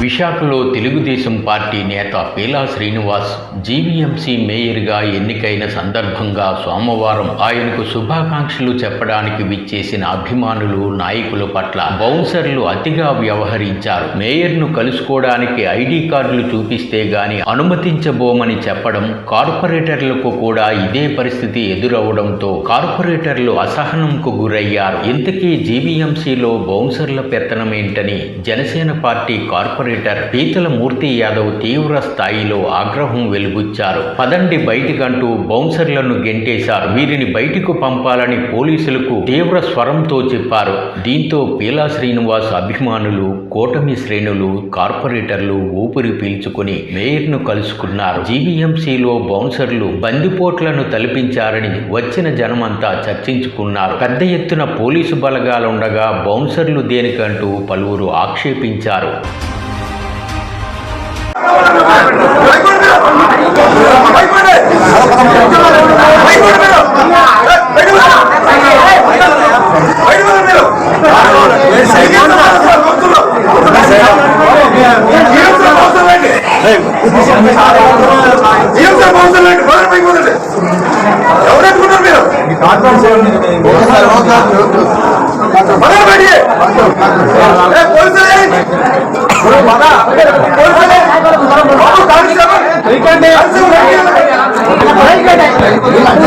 విశాఖలో తెలుగుదేశం పార్టీ నేత పీలా శ్రీనివాస్ జీవీఎంసీ మేయర్గా ఎన్నికైన సందర్భంగా సోమవారం ఆయనకు శుభాకాంక్షలు చెప్పడానికి విచ్చేసిన అభిమానులు నాయకుల పట్ల బౌన్సర్లు అతిగా వ్యవహరించారు. మేయర్ను కలుసుకోవడానికి ఐడి కార్డులు చూపిస్తే గాని అనుమతించబోమని చెప్పడం, కార్పొరేటర్లకు కూడా ఇదే పరిస్థితి ఎదురవడంతో కార్పొరేటర్లు అసహనంకు గురయ్యారు. ఇంతకీ జీవీఎంసీలో బౌన్సర్ల పెత్తనమేంటని జనసేన పార్టీ కార్పొరేటర్ పీతల మూర్తి యాదవ్ తీవ్ర స్థాయిలో ఆగ్రహం వెలుబుచ్చారు. పదండి బయటికంటూ బౌన్సర్లను గెంటేశారు. వీరిని బయటకు పంపాలని పోలీసులకు తీవ్ర స్వరంతో చెప్పారు. దీంతో పీలా శ్రీనివాస్ అభిమానులు, కూటమి శ్రేణులు, కార్పొరేటర్లు ఊపిరి పీల్చుకుని మేయర్ను కలుసుకున్నారు. జీవీఎంసీలో బౌన్సర్లు బందిపోట్లను తలపించారని వచ్చిన జనమంతా చర్చించుకున్నారు. పెద్ద ఎత్తున పోలీసు బలగాలుండగా బౌన్సర్లు దేనికంటూ పలువురు ఆక్షేపించారు. ఎవరు